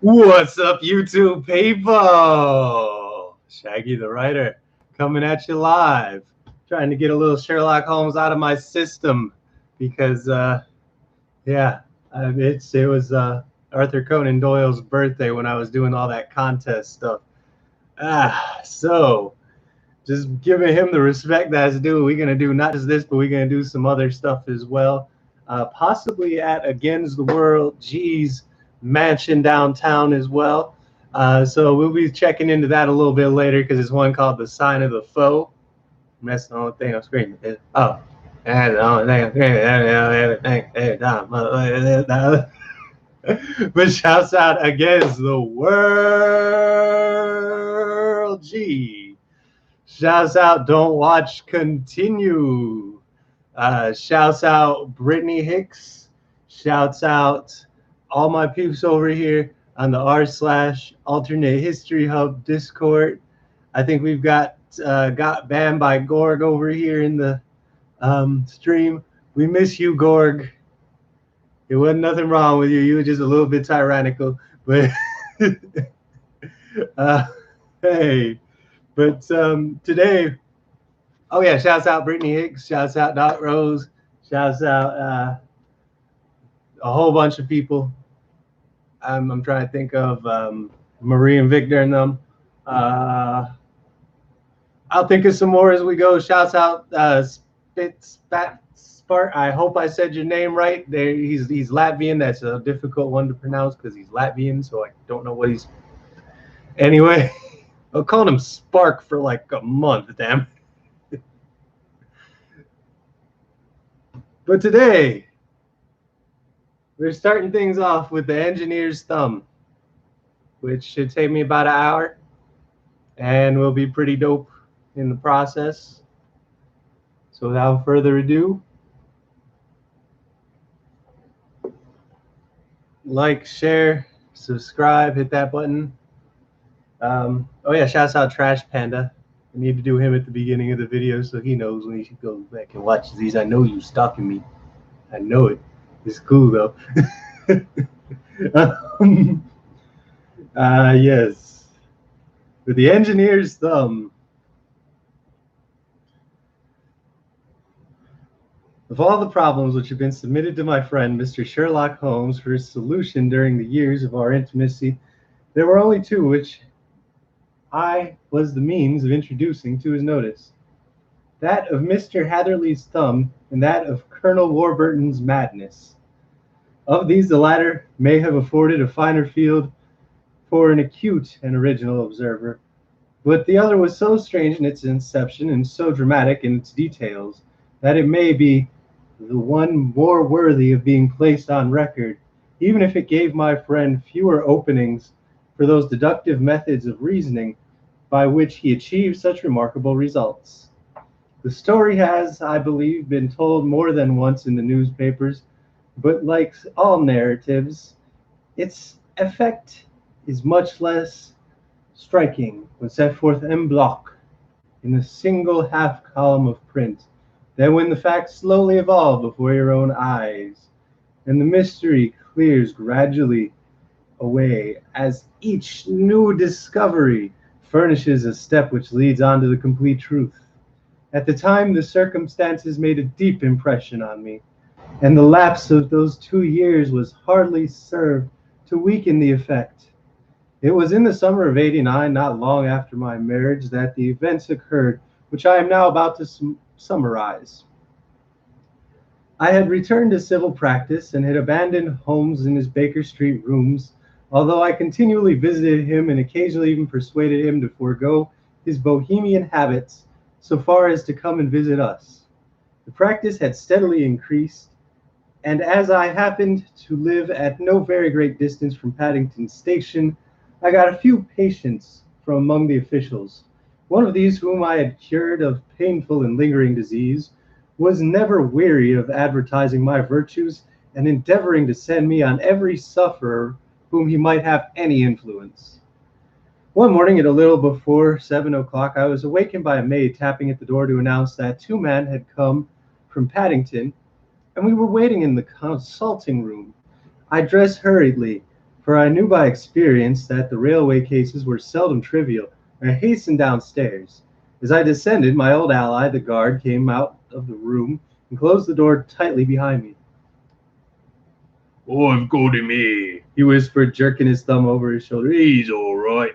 What's up, YouTube people? Shaggy the writer coming at you live, trying to get a little Sherlock Holmes out of my system because, yeah, it was Arthur Conan Doyle's birthday when I was doing all that contest stuff. So just giving him the respect that's due. We're gonna do not just this, but we're gonna do some other stuff as well. Possibly at Against the World G's mansion downtown as well. So we'll be checking into that a little bit later because it's one called The Sign of the Foe. And that's the only thing I'm screaming. Oh, and the only thing I'm screaming. Everything. But shouts out Against the World G. Shouts out Don't Watch Continue. Shouts out Brittany Hicks. Shouts out all my peeps over here on the r/alternate history hub Discord. I think we've got banned by Gorg over here in the stream. We miss you, Gorg. It wasn't nothing wrong with you. You were just a little bit tyrannical, but hey. But today, oh yeah, shouts out Brittany Hicks, shouts out Dot Rose, shouts out a whole bunch of people. I'm trying to think of Marie and Victor and them. I'll think of some more as we go. Shouts out Spart. I hope I said your name right. There, he's Latvian. That's a difficult one to pronounce because he's Latvian, so I don't know what he's. Anyway, I'll call him Spark for like a month. Damn. But today, we're starting things off with the engineer's thumb, which should take me about an hour and will be pretty dope in the process. So without further ado, like, share, subscribe, hit that button. Oh yeah, shouts out Trash Panda. I need to do him at the beginning of the video so he knows when he should go back and watch these. I know you stalking me. I know it. It's cool though. Yes. With the engineer's thumb. Of all the problems which have been submitted to my friend, Mr. Sherlock Holmes, for his solution during the years of our intimacy, there were only two which I was the means of introducing to his notice. That of Mr. Hatherley's thumb and that of Colonel Warburton's madness. Of these, the latter may have afforded a finer field for an acute and original observer, but the other was so strange in its inception and so dramatic in its details that it may be the one more worthy of being placed on record, even if it gave my friend fewer openings for those deductive methods of reasoning by which he achieved such remarkable results. The story has, I believe, been told more than once in the newspapers, but like all narratives, its effect is much less striking when set forth en bloc in a single half column of print than when the facts slowly evolve before your own eyes, and the mystery clears gradually away as each new discovery furnishes a step which leads on to the complete truth. At the time, the circumstances made a deep impression on me, and the lapse of those 2 years was hardly served to weaken the effect. It was in the summer of '89, not long after my marriage, that the events occurred which I am now about to summarize. I had returned to civil practice and had abandoned Holmes in his Baker Street rooms, although I continually visited him and occasionally even persuaded him to forego his bohemian habits so far as to come and visit us. The practice had steadily increased, and as I happened to live at no very great distance from Paddington Station, I got a few patients from among the officials. One of these, whom I had cured of painful and lingering disease, was never weary of advertising my virtues and endeavoring to send me on every sufferer whom he might have any influence. One morning at a little before 7 o'clock, I was awakened by a maid tapping at the door to announce that two men had come from Paddington, and we were waiting in the consulting room. I dressed hurriedly, for I knew by experience that the railway cases were seldom trivial. I hastened downstairs. As I descended, my old ally, the guard, came out of the room and closed the door tightly behind me. "I've got him here," he whispered, jerking his thumb over his shoulder. "He's all right."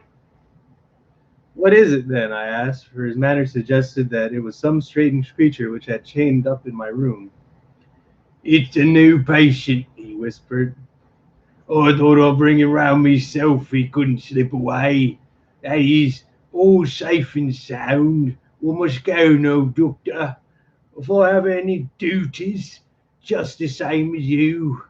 "What is it, then?" I asked, for his manner suggested that it was some strange creature which had chained up in my room. "It's a new patient," he whispered. "I thought I'd bring him round myself. He couldn't slip away. That is, all safe and sound. We must go now, Doctor. If I have any duties, just the same as you."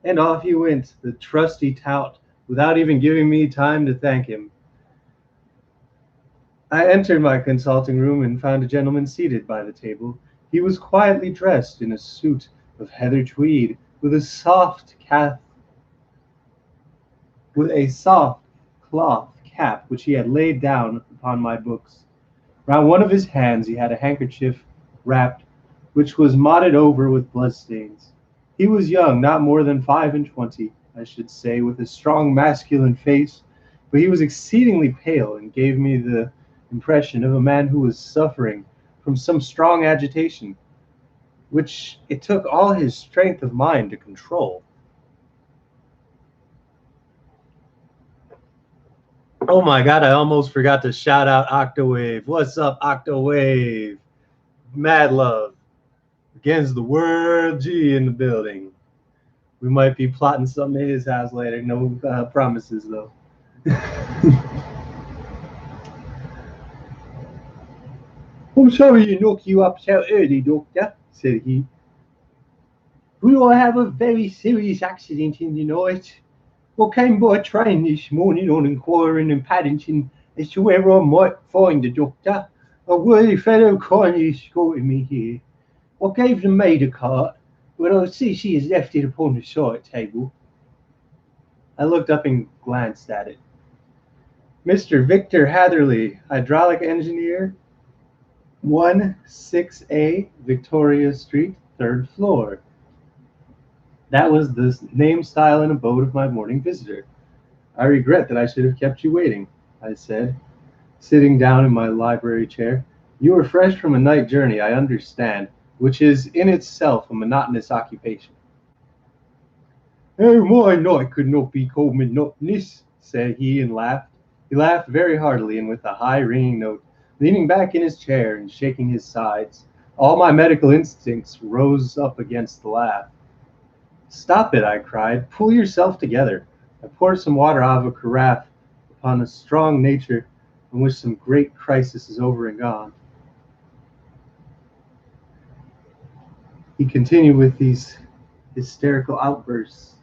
And off he went, the trusty tout, without even giving me time to thank him. I entered my consulting room and found a gentleman seated by the table. He was quietly dressed in a suit of heather tweed, with a soft cloth cap which he had laid down upon my books. Round one of his hands he had a handkerchief wrapped, which was motted over with bloodstains. He was young, not more than 5 and 20, I should say, with a strong masculine face, but he was exceedingly pale and gave me the impression of a man who was suffering from some strong agitation, which it took all his strength of mind to control. Oh my god, I almost forgot to shout out Octawave. What's up, Octawave? Mad love. Against the world G in the building. We might be plotting something at his house later. No promises, though. "I'm sorry to knock you up so early, Doctor," said he. "We all have a very serious accident in the night. I came by train this morning on inquiring in Paddington as to where I might find the doctor. A worthy fellow kindly escorted me here. I gave the maid a cart, but I see she has left it upon the side table." I looked up and glanced at it. "Mr. Victor Hatherley, hydraulic engineer, 16A Victoria Street, third floor." That was the name, style, and abode of my morning visitor. "I regret that I should have kept you waiting," I said, sitting down in my library chair. "You were fresh from a night journey, I understand, which is in itself a monotonous occupation." "Oh, my night could not be called monotonous," said he, and laughed. He laughed very heartily and with a high, ringing note, leaning back in his chair and shaking his sides. All my medical instincts rose up against the laugh. "Stop it," I cried. "Pull yourself together." I poured some water out of a carafe upon a strong nature in which some great crisis is over and gone. He continued with these hysterical outbursts.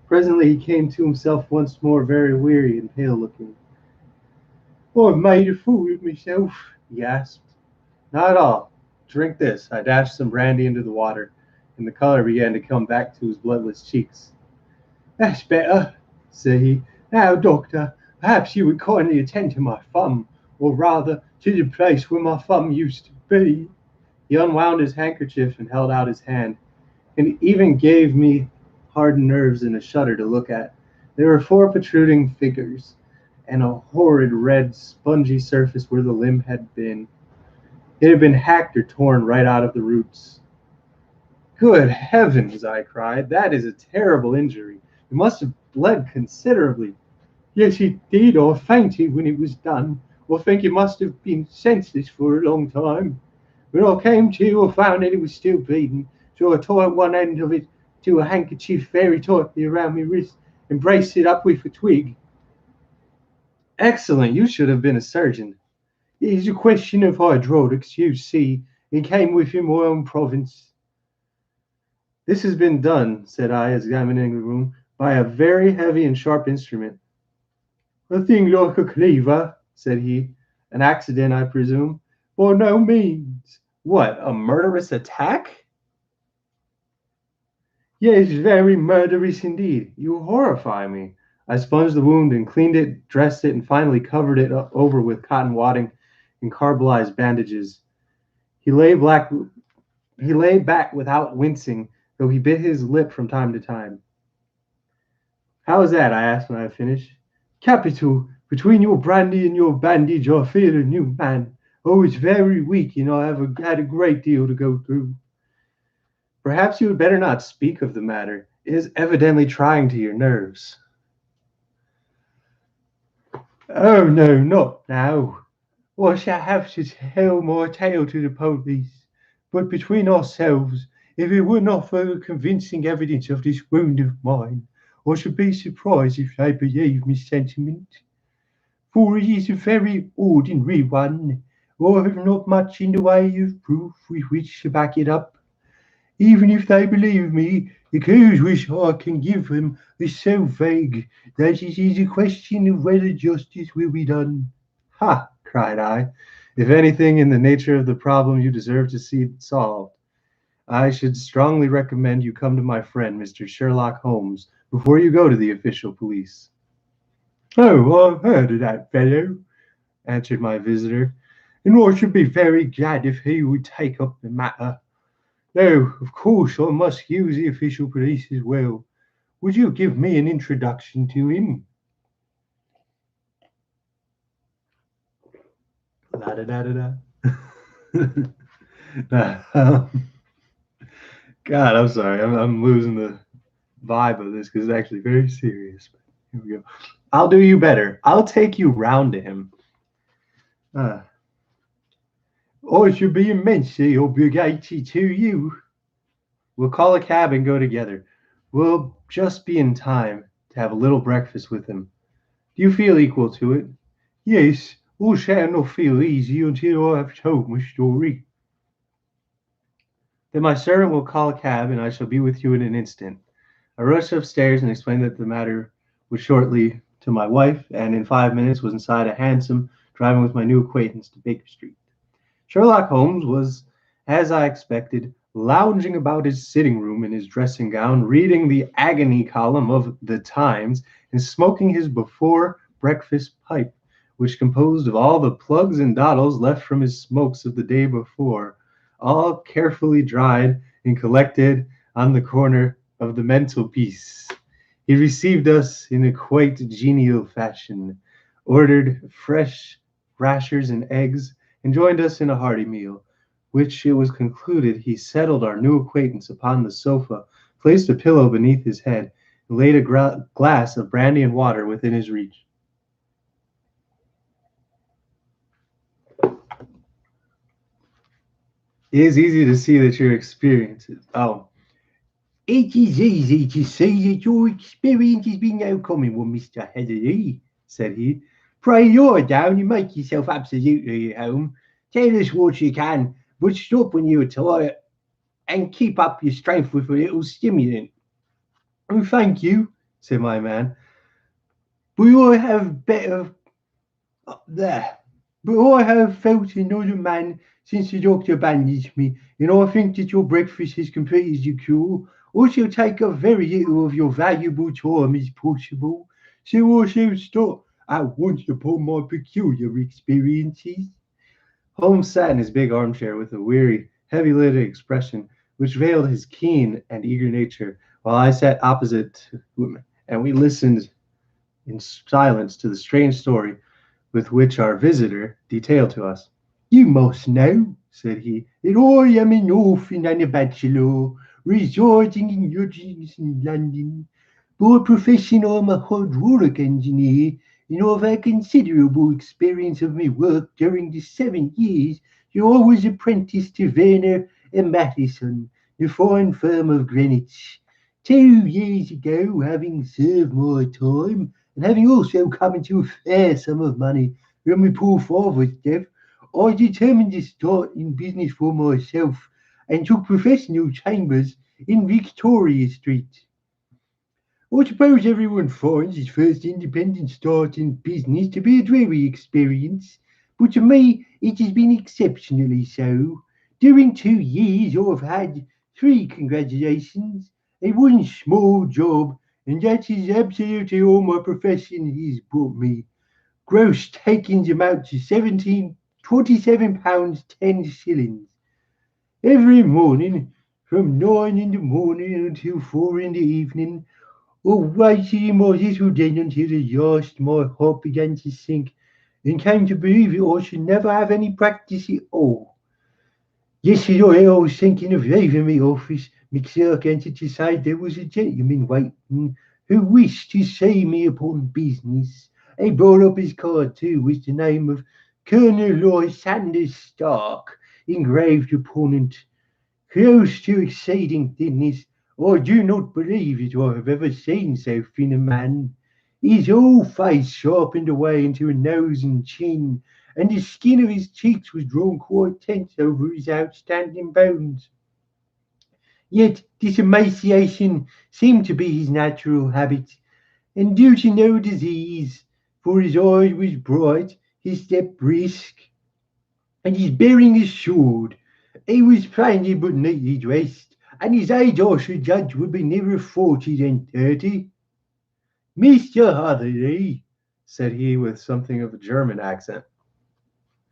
Presently he came to himself once more, very weary and pale looking. "I've made a fool of myself," he gasped. "Not at all. Drink this." I dashed some brandy into the water, and the color began to come back to his bloodless cheeks. "That's better," said he. "Now, doctor, perhaps you would kindly attend to my thumb, or rather to the place where my thumb used to be." He unwound his handkerchief and held out his hand, and even gave me hardened nerves and a shudder to look at. There were 4 protruding fingers, and a horrid red spongy surface where the limb had been. It had been hacked or torn right out of the roots. "Good heavens!" I cried. "That is a terrible injury. It must have bled considerably." "Yes, it did. I fainted when it was done. I think it must have been senseless for a long time. When I came to, I found that it was still bleeding, so I tied one end of it to a handkerchief very tightly around my wrist and braced it up with a twig." "Excellent! You should have been a surgeon." "It is a question of hydraulics, you see. It came within my own province." "This has been done," said I, examining the room, "by a very heavy and sharp instrument." "A thing like a cleaver," said he. "An accident, I presume?" "By no means." "What, a murderous attack?" "Yes, very murderous indeed. You horrify me." I sponged the wound and cleaned it, dressed it, and finally covered it over with cotton wadding and carbolized bandages. He lay back without wincing, though he bit his lip from time to time. How is that? I asked when I finished. Capital. Between your brandy and your bandage, I feel a new man. Oh, it's very weak, and I have had a great deal to go through. Perhaps you had better not speak of the matter. It is evidently trying to your nerves. Oh, no, not now. I shall have to tell my tale to the police. But between ourselves, if it were not for the convincing evidence of this wound of mine, I should be surprised if they believe my sentiment. For it is a very ordinary one. I have not much in the way of proof with which to back it up. Even if they believe me, the clues which I can give them are so vague that it is a question of whether justice will be done. Ha! Cried I. If anything in the nature of the problem you deserve to see solved, I should strongly recommend you come to my friend, Mr. Sherlock Holmes, before you go to the official police. Oh, I've heard of that fellow, answered my visitor, and I should be very glad if he would take up the matter. Though, of course, I must use the official police as well. Would you give me an introduction to him? La da da da da. God, I'm sorry. I'm losing the vibe of this because it's actually very serious. Here we go. I'll do you better. I'll take you round to him. Uh, I should be immensely obligated to you. We'll call a cab and go together. We'll just be in time to have a little breakfast with him. Do you feel equal to it? Yes, I shall not feel easy until I have told my story. Then my servant will call a cab, and I shall be with you in an instant. I rushed upstairs and explained that the matter was shortly to my wife, and in 5 minutes was inside a hansom, driving with my new acquaintance to Baker Street. Sherlock Holmes was, as I expected, lounging about his sitting room in his dressing gown, reading the agony column of the Times, and smoking his before breakfast pipe, which composed of all the plugs and dawdles left from his smokes of the day before, all carefully dried and collected on the corner of the mantelpiece. He received us in a quite genial fashion, ordered fresh rashers and eggs, and joined us in a hearty meal, which it was concluded he settled our new acquaintance upon the sofa, placed a pillow beneath his head, and laid a glass of brandy and water within his reach. It is easy to see that your experiences. Oh, it is easy to see that your experience has been no common one, Mr. Heatherly, said he. Pray lie down and make yourself absolutely at home. Tell us what you can, but stop when you are tired and keep up your strength with a little stimulant. Oh, thank you, said my man. But I have better there. But I have felt another man since the doctor bandaged me, and I think that your breakfast has completed your cure. I shall take up very little of your valuable time as possible, so I shall start at once upon my peculiar experiences. Holmes sat in his big armchair with a weary, heavy-lidded expression which veiled his keen and eager nature, while I sat opposite him, and we listened in silence to the strange story with which our visitor detailed to us. You must know, said he, that I am an orphan and a bachelor, residing in lodgings in London. By profession, I'm a hydraulic engineer, and I've had considerable experience of my work during the 7 years that I was apprenticed to Werner and Matheson, the fine firm of Greenwich. 2 years ago, having served my time, and having also come into a fair sum of money from my poor father's death, I determined to start in business for myself and took professional chambers in Victoria Street. I suppose everyone finds his first independent start in business to be a dreary experience, but to me it has been exceptionally so. During 2 years I've had three congratulations, a one small job, and that is absolutely all my profession has brought me. Gross takings amount to 27 pounds 10 shillings. Every morning, from 9 in the morning until 4 in the evening, I waited more little then until the last my heart began to sink, and came to believe that I should never have any practice at all. Yesterday I was thinking of leaving the office. McClurk entered to say there was a gentleman waiting who wished to see me upon business. He brought up his card too, with the name of Colonel Lysander Stark engraved upon it. Close to exceeding thinness, I do not believe that I have ever seen so thin a man. His whole face sharpened away into a nose and chin, and the skin of his cheeks was drawn quite tense over his outstanding bones. Yet this emaciation seemed to be his natural habit, and due to no disease, for his eye was bright, his step brisk, and his bearing assured. He was plainly but neatly dressed, and his age I should judge would be nearer 40 than 30. Mr. Hatherley, said he with something of a German accent.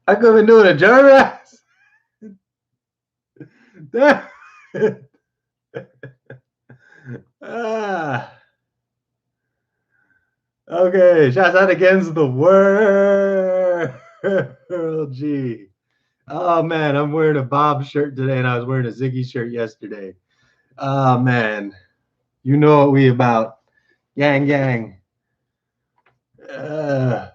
I couldn't do a German accent. ah. Okay, shots out against the world. Gee. Oh man, I'm wearing a Bob shirt today and I was wearing a Ziggy shirt yesterday. Oh man. You know what we about. Gang gang. Uh,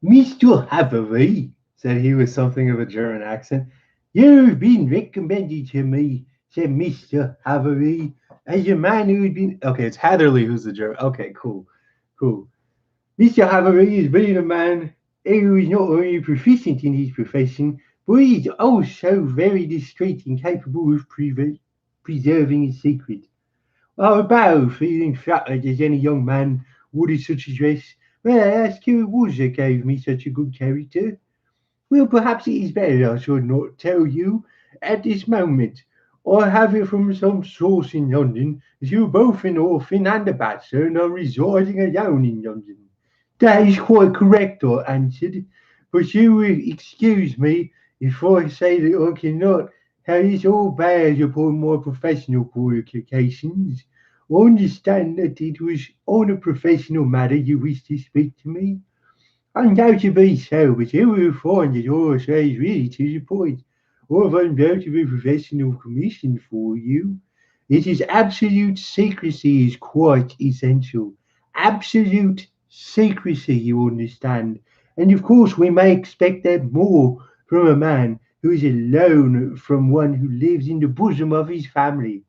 Mr. Hathaway, said he with something of a German accent, you've been recommended to me, said Mr. Hathaway, as a man who had been. Okay, it's Hatherley who's the German. Okay, cool. Cool. Mr. Hathaway is being a man who is not only proficient in his profession, but he is also very discreet and capable of preserving his secret. I bow, feeling flattered as any young man would in such a dress. May I ask who it was that gave me such a good character? Well, perhaps it is better I should not tell you at this moment. I have it from some source in London that you are both an orphan and a bachelor and are residing alone in London. That is quite correct, I answered, but you will excuse me if I say that I cannot have this all bears upon my professional qualifications. I understand that it was on a professional matter you wished to speak to me. Undoubtedly so, but you will find that all I say is really to the point. I've undoubtedly a professional commission for you. It is absolute secrecy is quite essential. Absolute secrecy, you understand. And of course we may expect that more from a man who is alone from one who lives in the bosom of his family.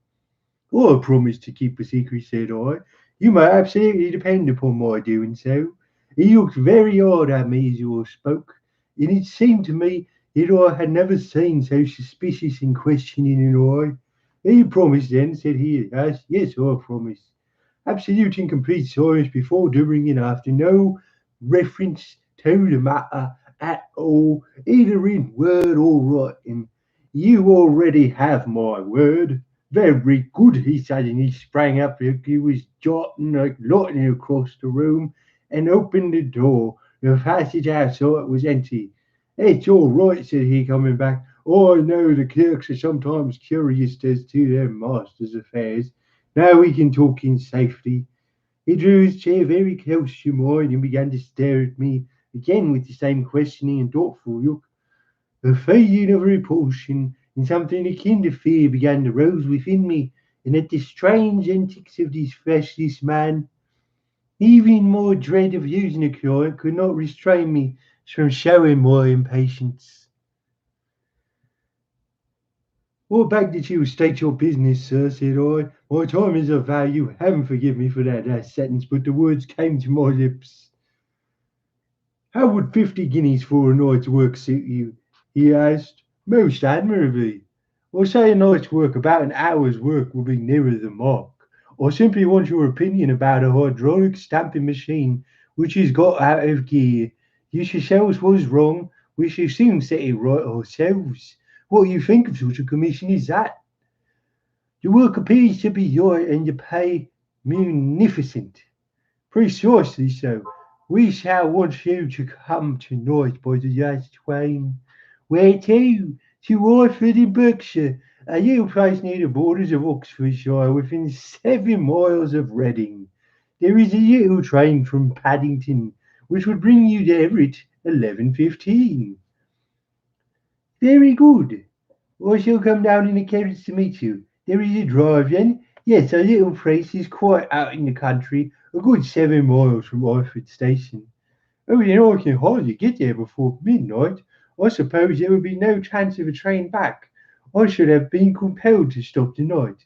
I promise to keep a secret, said I. You may absolutely depend upon my doing so. He looked very hard at me as I spoke, and it seemed to me that I had never seen so suspicious and questioning an eye. You promise then, said he at last. Yes, I promise. Absolute and complete silence before, during, and after. No reference to the matter at all, either in word or writing. You already have my word. Very good, he said, and he sprang up like he was darting like lightning across the room and opened the door. The passage outside was empty. It's all right, said he, coming back. I know the clerks are sometimes curious as to their master's affairs. Now we can talk in safety. He drew his chair very close to mine and began to stare at me again with the same questioning and thoughtful look. A feeling of repulsion and something akin to fear began to rise within me, and at the strange antics of this fleshless man, even my dread of losing a client could not restrain me from showing my impatience. I beg that you will state your business, sir, said I. My time is of value. Heaven forgive me for that last sentence, but the words came to my lips. How would 50 guineas for a night's work suit you? He asked. Most admirably. I say a night's work, about an hour's work will be nearer the mark. I simply want your opinion about a hydraulic stamping machine which has got out of gear. You yourselves was wrong. We shall soon set it right ourselves. What you think of such a commission is that? The work appears to be right and the pay munificent. Precisely so. We shall want you to come tonight by the last train. Where to? To Orford in Berkshire, a little place near the borders of Oxfordshire, within 7 miles of Reading. There is a little train from Paddington, which would bring you there at 11:15. Very good. I shall come down in a carriage to meet you. There is a drive then? Yes, a little place is quite out in the country, a good 7 miles from Orford Station. Oh, then I can hardly get there before midnight. I suppose there would be no chance of a train back. I should have been compelled to stop the night.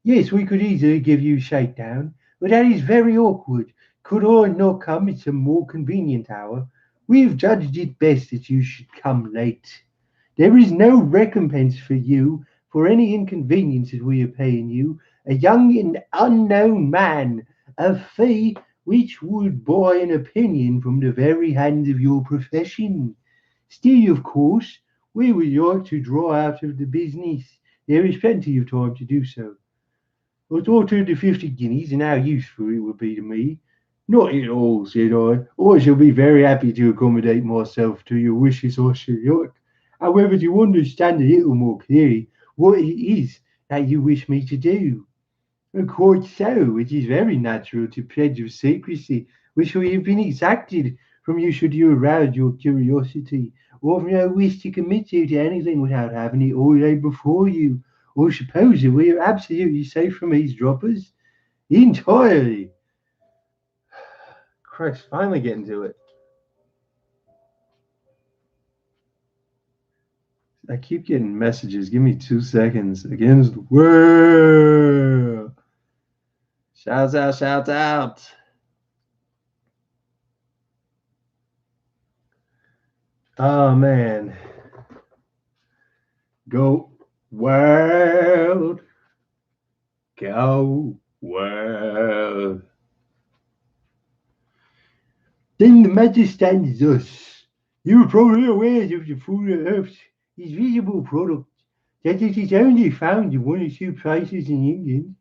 Yes, we could easily give you a shakedown, but that is very awkward. Could I not come at some more convenient hour? We have judged it best that you should come late. There is no recompense for you for any inconveniences we are paying you, a young and unknown man, a fee which would buy an opinion from the very hand of your profession. Still, of course, we would like to draw out of the business. There is plenty of time to do so. I thought of the 50 guineas and how useful it would be to me. Not at all, said I. I shall be very happy to accommodate myself to your wishes, I should like. However, to understand a little more clearly what it is that you wish me to do. Quite so. It is very natural to pledge of secrecy, which we have been exacted from you should you arouse your curiosity. I have no wish to commit you to anything without having it all laid before you. I suppose that we are absolutely safe from eavesdroppers? Entirely. Christ, finally getting to it. I keep getting messages. Give me 2 seconds. Against the world. Shouts out, shouts out. Oh man. Go world. Go world. Then the matter stands thus. You are probably aware of the full earth, its visible product, that it is only found in one or two places in England.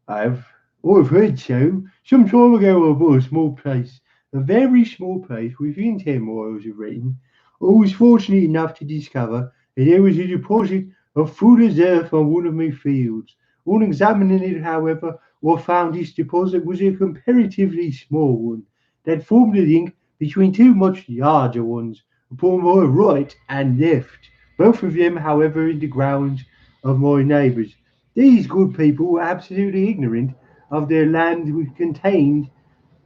I've heard so. Some time ago I bought a small place, a very small place within 10 miles of Reading. I was fortunate enough to discover that there was a deposit of fuller's earth on one of my fields. On examining it, however, I found this deposit was a comparatively small one that formed a link between two much larger ones upon my right and left, both of them, however, in the grounds of my neighbours. These good people were absolutely ignorant of their land which contained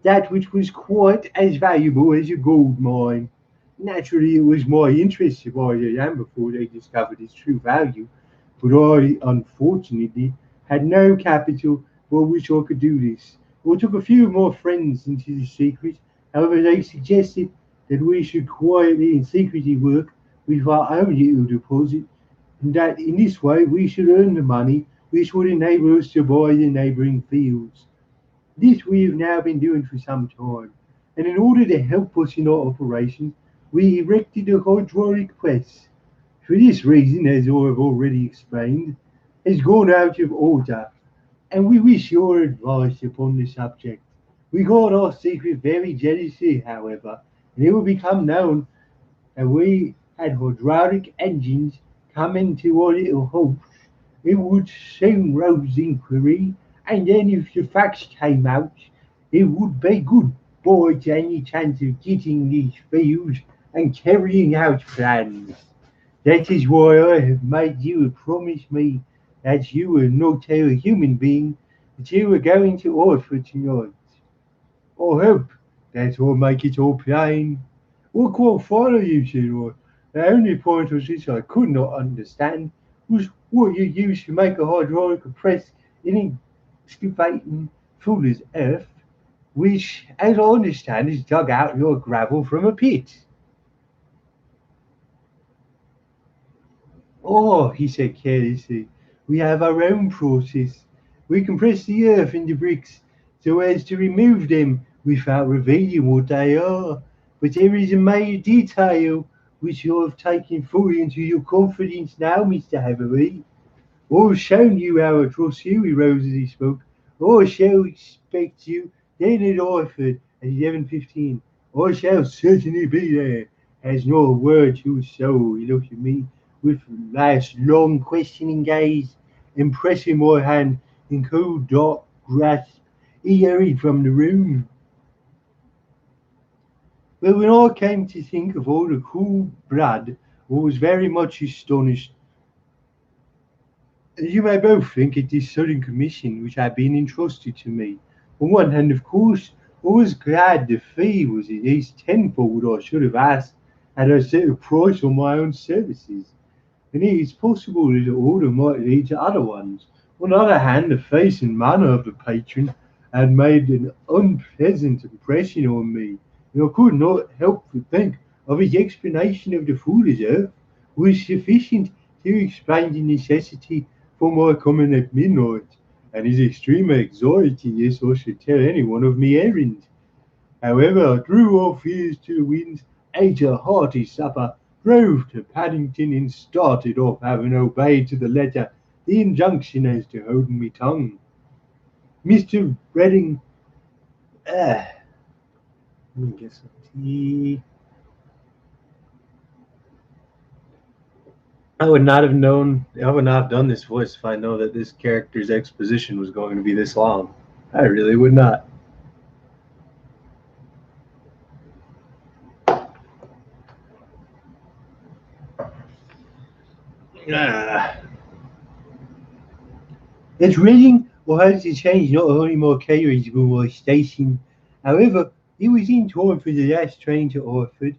that which was quite as valuable as a gold mine. Naturally, it was my interest to buy the land before they discovered its true value, but I, unfortunately, had no capital for which I could do this. I took a few of my friends into the secret. However, they suggested that we should quietly and secretly work with our own little deposit, and that in this way we should earn the money which would enable us to buy the neighbouring fields. This we have now been doing for some time, and in order to help us in our operations, we erected a hydraulic press. For this reason, as I have already explained, has gone out of order, and we wish your advice upon the subject. We guard our secret very jealously, however, and it will become known that we had hydraulic engines coming to our little house. It would soon rouse inquiry, and then if the facts came out, it would be goodbye to any chance of getting these fields and carrying out plans. That is why I have made you promise me that you will not tell a human being that you are going to Orford tonight. I hope that will make it all plain. What quite follow you, Sherlock? The only point of which I could not understand was what you used to make a hydraulic press in excavating fuller's earth, which, as I understand, is dug out your gravel from a pit. Oh, he said carelessly, we have our own process. We compress the earth into bricks so as to remove them without revealing what they are. But there is a major detail which you have taken fully into your confidence now, Mr. Haverly. I've shown you how I trust you, he rose as he spoke. I shall expect you then at Orford at 11:15. I shall certainly be there. Has not a word to soul. He looked at me with last long questioning gaze, and pressing my hand in cold dark grasp, he hurried from the room. But when I came to think of all the cool blood, I was very much astonished. As you may both think at this sudden commission which had been entrusted to me. On one hand, of course, I was glad the fee was at least tenfold I should have asked had I set a price on my own services, and it is possible that the order might lead to other ones. On the other hand, the face and manner of the patron had made an unpleasant impression on me, and I could not help but think of his explanation of the Fuller's Earth was sufficient to explain the necessity for my coming at midnight, and his extreme anxiety lest I should tell anyone of my errand. However, I threw all fears to the winds, ate a hearty supper, drove to Paddington, and started off, having obeyed to the letter the injunction as to holding me tongue. Mr. Redding, let me get some tea. I would not have done this voice if I know that this character's exposition was going to be this long. I really would not. Ah. Its rating will have to change not only my carriage but my station. However, it was in time for the last train to Orford,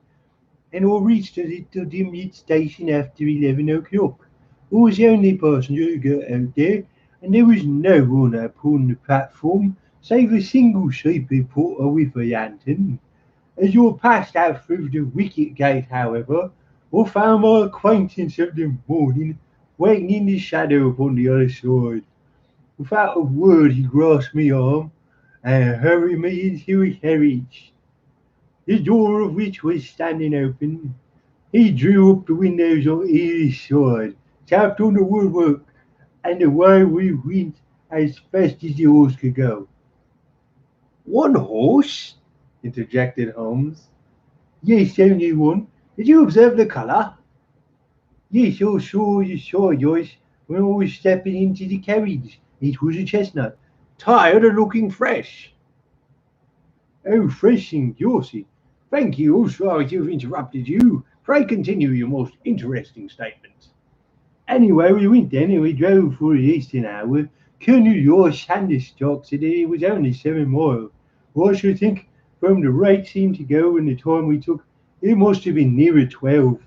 and I reached the little dim-lit station after 11 o'clock. I was the only passenger who got out there, and there was no one upon the platform save a single sleepy porter with a lantern. As I passed out through the wicket gate, however, I found my acquaintance of the morning waiting in the shadow upon the other side. Without a word he grasped my arm and hurried me into a carriage, the door of which was standing open. He drew up the windows on either side, tapped on the woodwork, and away we went as fast as the horse could go. "One horse?" interjected Holmes. "Yes, only one. Did you observe the colour?" "Yes, I saw yours when I was stepping into the carriage. It was a chestnut." "Tired of looking fresh?" "Oh, fresh and juicy. Thank you. Sorry to have interrupted you. Pray continue your most interesting statement." "Anyway, we went then and we drove for at least an hour. Colonel York Sandstock said that it was only 7 miles. Well, I should think from the rate seemed to go and the time we took, it must have been nearer 12.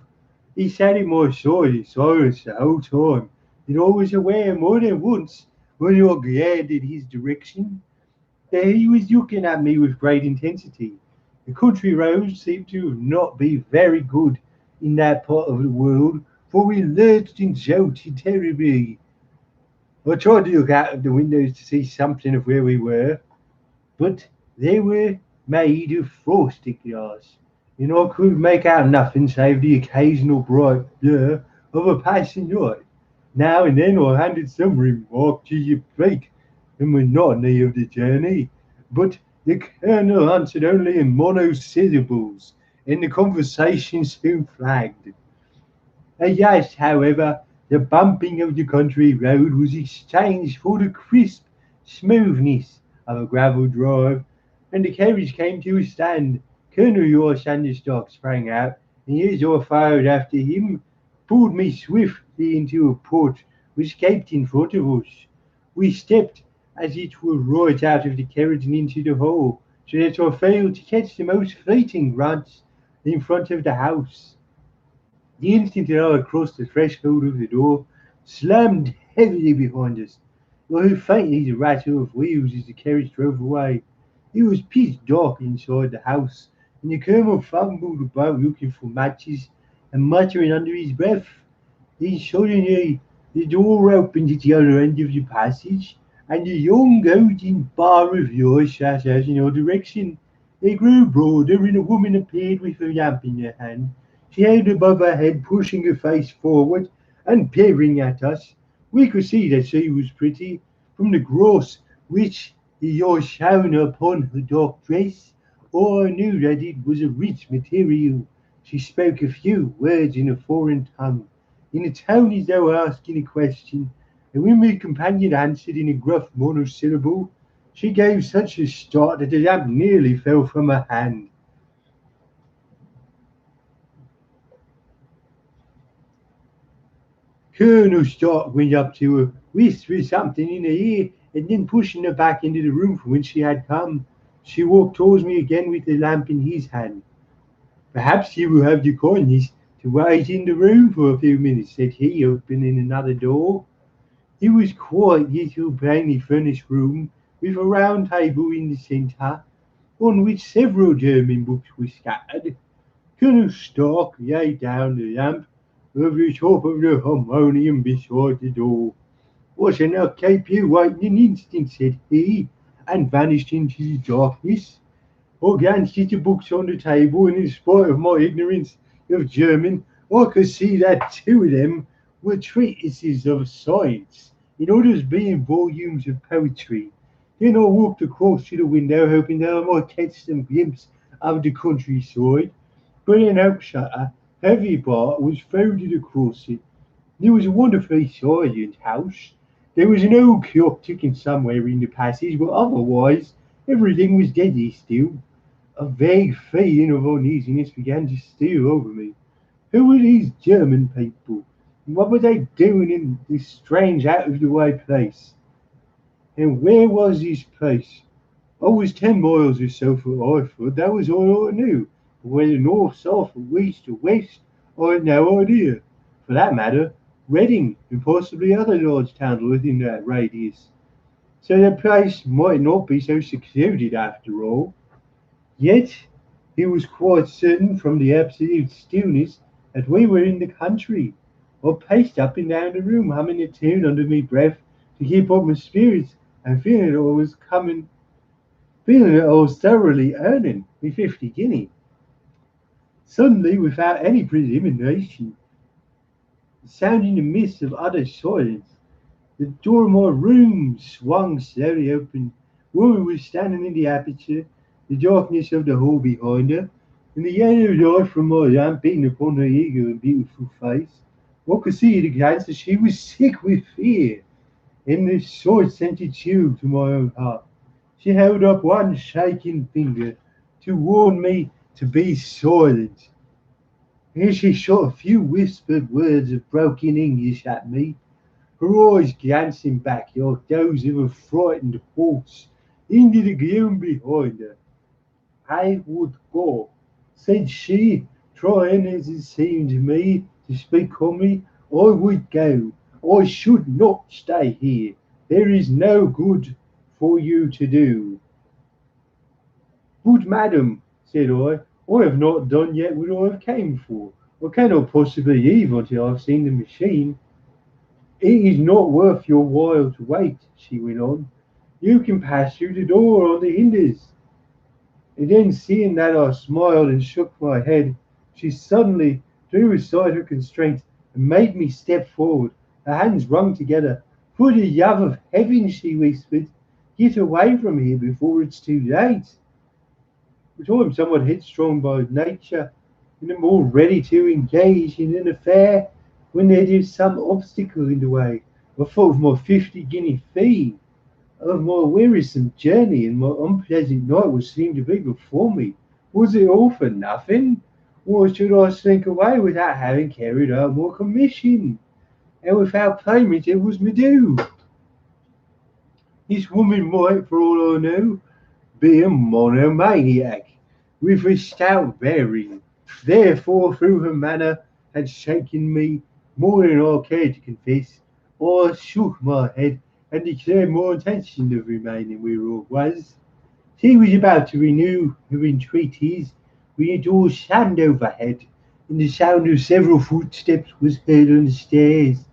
He sat at my side in silence the whole time, and I was aware more than once when I glared at his direction that he was looking at me with great intensity. The country roads seemed to not be very good in that part of the world, for we lurched and jolted terribly. I tried to look out of the windows to see something of where we were, but they were made of frosted glass, and I could make out nothing save the occasional bright blur of a passing light. Now and then I handed some remark to your break the monotony of the journey, but the colonel answered only in monosyllables, and the conversation soon flagged. Yes, however, the bumping of the country road was exchanged for the crisp smoothness of a gravel drive, and the carriage came to a stand. Colonel Your Sanderstock sprang out, and as I followed after him, pulled me swiftly into a porch which gaped in front of us. We stepped as it were right out of the carriage and into the hall, so that I failed to catch the most fleeting glance in front of the house. The instant that I had crossed the threshold of the door, slammed heavily behind us. I heard faintly the rattle of wheels as the carriage drove away. It was pitch dark inside the house, and the colonel fumbled about looking for matches and muttering under his breath. Then suddenly the door opened at the other end of the passage, and a young golden bar of light shot out in our direction. It grew broader, and a woman appeared with a lamp in her hand. She held it above her head, pushing her face forward and peering at us. We could see that she was pretty, from the gloss which the light shone upon her dark dress. All I knew that it was a rich material. She spoke a few words in a foreign tongue, in a tone as though asking a question, and when my companion answered in a gruff monosyllable, she gave such a start that the lamp nearly fell from her hand. Colonel Stark went up to her, whispered something in her ear, and then pushing her back into the room from whence she had come, she walked towards me again with the lamp in his hand. Perhaps you will have the kindness to wait in the room for a few minutes, said he, opening another door. It was quite a little plainly furnished room, with a round table in the centre, on which several German books were scattered. Colonel Stark laid down the lamp over the top of the harmonium beside the door. "I shall not keep you waiting an instant," said he, and vanished into the darkness. I glanced at the books on the table, and in spite of my ignorance of German, I could see that two of them were treatises of science, and others being volumes of poetry. Then I walked across to the window, hoping that I might catch some glimpse of the countryside, but an oak shutter, heavy bar, was folded across it. It was a wonderfully silent house. There was an old clock ticking somewhere in the passage, but otherwise everything was deadly still. A vague feeling of uneasiness began to steal over me. Who were these German people? And what were they doing in this strange out-of-the-way place? And where was this place? I was 10 miles or so from Iford, that was all I knew. But whether north, south, or east, or west, I had no idea. For that matter, Reading, and possibly other large towns within that radius. So the place might not be so secluded after all. Yet he was quite certain from the absolute stillness that we were in the country. I paced up and down the room, humming a tune under my breath to keep up my spirits, and feeling that I was thoroughly earning my 50 guineas. Suddenly, without any preliminary, the sound in the midst of utter silence, the door of my room swung slowly open. A woman was standing in the aperture, the darkness of the hall behind her, and the yellow light from my lamp beating upon her eager and beautiful face. I could see at a glance that she was sick with fear, and the sight sent a chill to my own heart. She held up one shaking finger to warn me to be silent. And she shot a few whispered words of broken English at me, her eyes glancing back like those of a frightened horse into the gloom behind her. "I would go," said she, trying, as it seemed to me, to speak calmly. "I would go. I should not stay here. There is no good for you to do." "Good madam," said I have not done yet what I have came for. I cannot possibly leave until I have seen the machine." "It is not worth your while to wait," she went on. "You can pass through the door on the hinders." And then, seeing that I smiled and shook my head, she suddenly threw aside her constraint and made me step forward, her hands wrung together. "For the love of heaven," she whispered, "get away from here before it's too late." But I am somewhat headstrong by nature, and am more ready to engage in an affair when there is some obstacle in the way. I thought of my 50 guinea fee, of my wearisome journey, and my unpleasant night which seemed to be before me. Was it all for nothing? Why should I slink away without having carried out my commission, and without payment it was my due? This woman might, for all I know, be a monomaniac, with a stout bearing. Therefore, through her manner had shaken me more than I cared to confess, I shook my head and declared my intention of remaining where I was. She was about to renew her entreaties when the door slammed overhead, and the sound of several footsteps was heard on the stairs.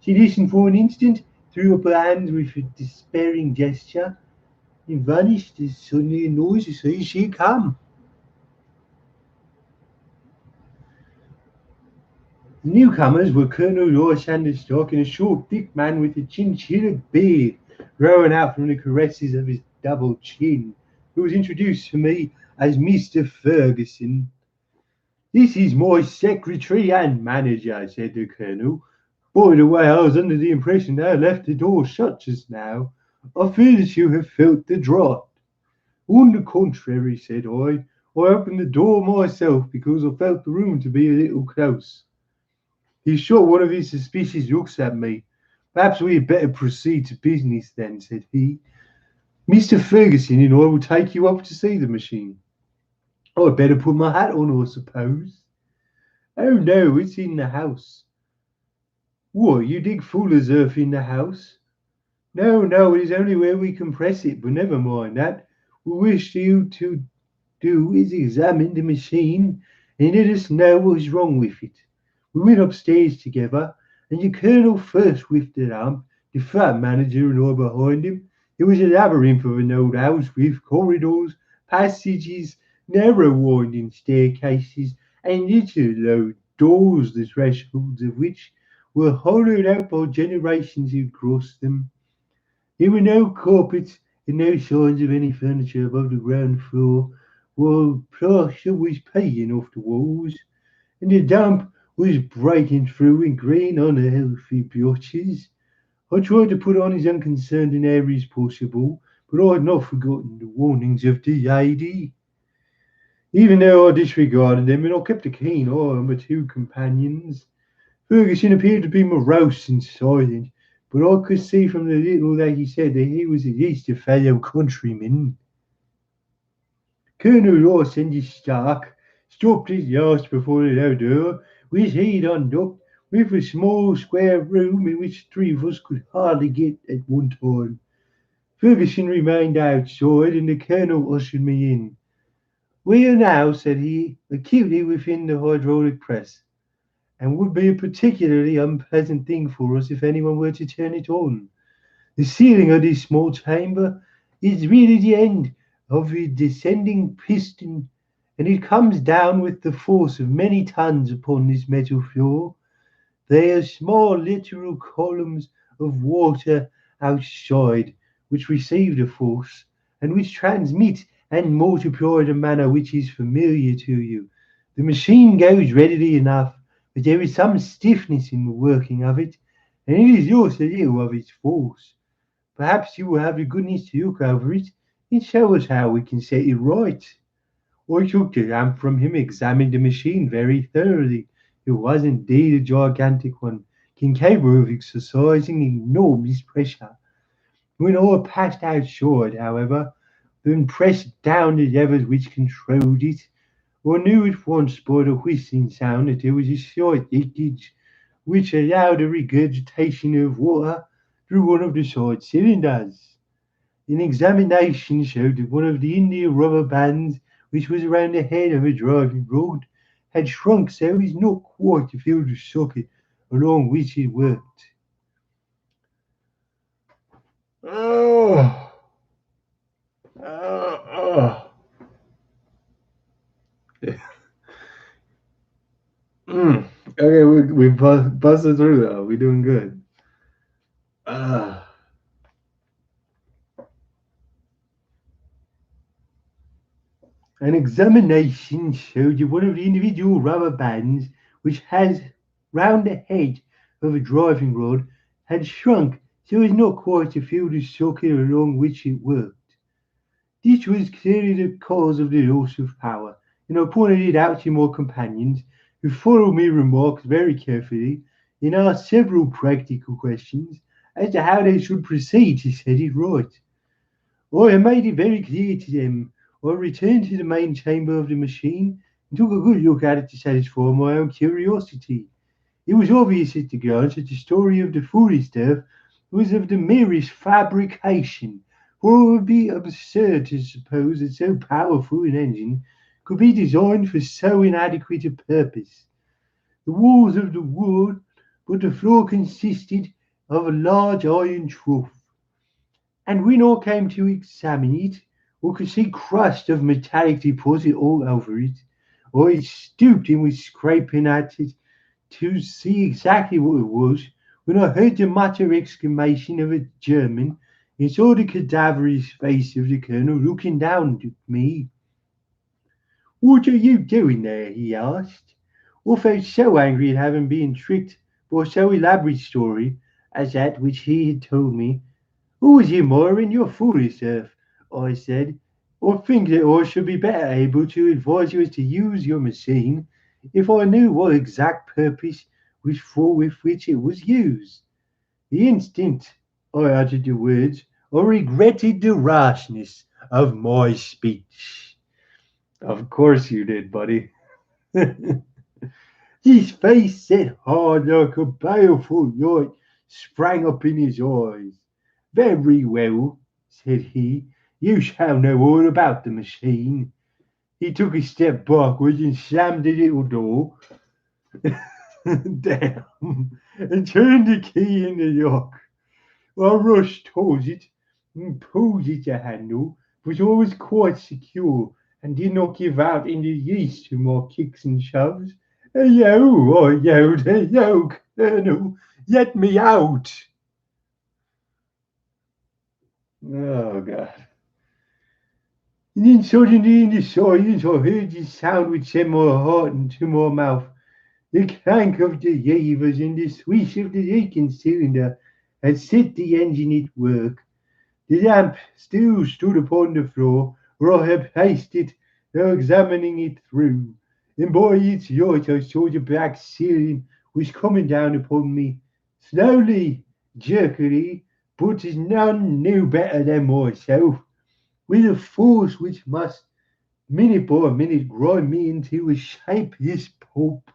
She listened for an instant, threw up her hands with a despairing gesture, and vanished as suddenly and noiselessly as she had come. The newcomers were Colonel Lysander Stock and a short, thick man with a chinchilla beard growing out from the caresses of his double chin, who was introduced to me as Mr. Ferguson. "This is my secretary and manager," said the colonel. "By the way, I was under the impression that I left the door shut just now. I fear that you have felt the draught." "On the contrary," said I opened the door myself because I felt the room to be a little close." He shot one of his suspicious looks at me. "Perhaps we had better proceed to business then," said he. "Mr. Ferguson and I will take you up to see the machine." "I'd better put my hat on, I suppose." "Oh no, it's in the house." "What, you dig fuller's earth in the house?" "No, no, it is only where we compress it, but never mind that. We wish you to do is examine the machine and let us know what is wrong with it." We went upstairs together, and the colonel first with the lamp, the flat manager and I behind him. It was a labyrinth of an old house with corridors, passages, narrow winding staircases, and little low doors, the thresholds of which were hollowed out by generations who crossed them. There were no carpets and no signs of any furniture above the ground floor, while plaster was peeling off the walls, and the damp was breaking through in green unhealthy blotches. I tried to put on as unconcerned an air as possible, but I had not forgotten the warnings of the lady. Even though I disregarded them, and I kept a keen eye on my two companions, Ferguson appeared to be morose and silent, but I could see from the little that he said that he was at least a fellow countryman. Colonel Lawson the Stark stopped at last before the low door, which he'd undocked, with a small square room in which three of us could hardly get at one time. Ferguson remained outside, and the colonel ushered me in. "We are now," said he, "acutely within the hydraulic press, and would be a particularly unpleasant thing for us if anyone were to turn it on. The ceiling of this small chamber is really the end of a descending piston, and it comes down with the force of many tons upon this metal floor. They are small lateral columns of water outside, which receive the force, and which transmit and multiply in a manner which is familiar to you. The machine goes readily enough, but there is some stiffness in the working of it, and it has lost a little of its force. Perhaps you will have the goodness to look over it and show us how we can set it right." I took the lamp from him, examined the machine very thoroughly. It was indeed a gigantic one, capable of exercising enormous pressure. When I passed outside, however, and pressed down the levers which controlled it, I knew at once by the whistling sound that there was a slight leakage, which allowed a regurgitation of water through one of the side cylinders. An examination showed that one of the India rubber bands which was around the head of a driving rod had shrunk so as not quite to fill the socket along which it worked. Oh, oh, oh. Okay, we busted through though. We're doing good. Uh, an examination showed that one of the individual rubber bands which has round the head of a driving rod had shrunk so as not quite to fill the socket along which it worked. This was clearly the cause of the loss of power, and I pointed it out to my companions, who followed me remarks very carefully, and asked several practical questions as to how they should proceed to set it right. I had made it very clear to them. I returned to the main chamber of the machine and took a good look at it to satisfy my own curiosity. It was obvious at a glance that the story of the foolish stuff was of the merest fabrication, for it would be absurd to suppose that so powerful an engine could be designed for so inadequate a purpose. The walls of the wood, but the floor consisted of a large iron trough, and when I came to examine it, I could see crust of metallic deposit all over it. I stooped and was scraping at it to see exactly what it was, when I heard the muttered exclamation of a German, and saw the cadaverous face of the colonel looking down at me. "What are you doing there?" he asked. I felt so angry at having been tricked by so elaborate a story as that which he had told me. "Who was you admiring your foolish self?" I said. "I think that I should be better able to advise you as to use your machine if I knew what exact purpose was for with which it was used." The instant I uttered the words, I regretted the rashness of my speech. Of course you did, buddy. His face set hard like a baleful light sprang up in his eyes. "Very well," said he, "you shall know all about the machine." He took a step backwards and slammed the little door down and turned the key in the lock. I rushed towards it and pulled at the handle, but I was quite secure and did not give out in the least to my kicks and shoves. "Hello!" I yelled. "Hello, Colonel! Let me out!" Oh, God. And then suddenly in the silence I heard the sound which sent my heart into my mouth. The clank of the levers and the swish of the leaking cylinder had set the engine at work. The lamp still stood upon the floor where I had placed it, now examining it through, and by its light I saw the black ceiling was coming down upon me, slowly, jerkily, but as none knew better than myself, with a force which must minute by minute grind me into a shapeless pulp.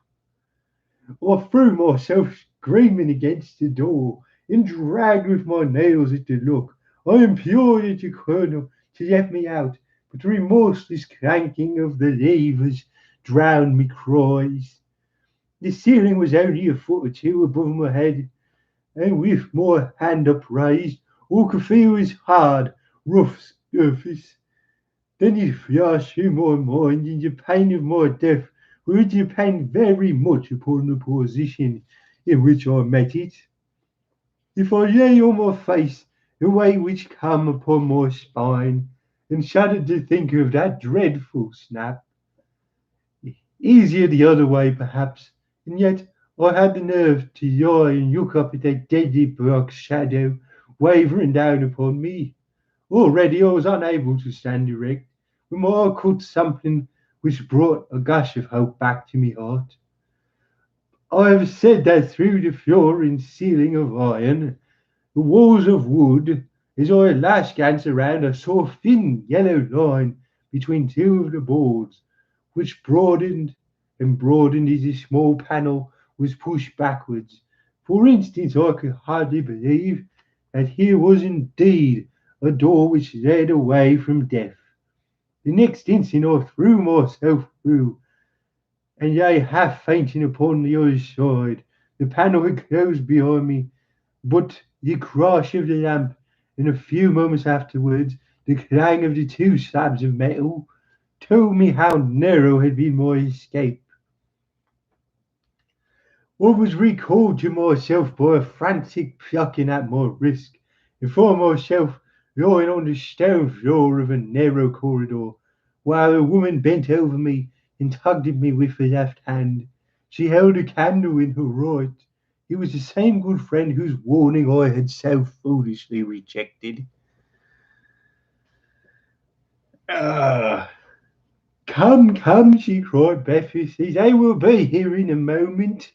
I threw myself screaming against the door, and dragged with my nails at the lock. I implored the colonel to let me out, but the remorseless clanking of the levers drowned my cries. The ceiling was only a foot or two above my head, and with my hand upraised, I could feel its hard, rough surface. Then it flashed through my mind that the pain of my death would depend very much upon the position in which I met it. If I lay on my face, the weight which come upon my spine, and shuddered to think of that dreadful snap. Easier the other way, perhaps, and yet I had the nerve to lie and look up at that deadly black shadow wavering down upon me. Already I was unable to stand erect, when my eye caught something which brought a gush of hope back to my heart. I have said that through the floor and ceiling of iron, the walls of wood, as I at last glanced around, I saw a thin yellow line between two of the boards, which broadened and broadened as a small panel was pushed backwards. For instance, I could hardly believe that here was indeed a door which led away from death. The next instant I threw myself through, and lay half fainting upon the other side. The panel had closed behind me, but the crash of the lamp, and a few moments afterwards the clang of the two slabs of metal, told me how narrow had been my escape. I was recalled to myself by a frantic plucking at my wrist, and found myself lying on the stone floor of a narrow corridor, while a woman bent over me and tugged at me with her left hand. She held a candle in her right. It was the same good friend whose warning I had so foolishly rejected. Ah, come, come, she cried breathlessly. "They will be here in a moment.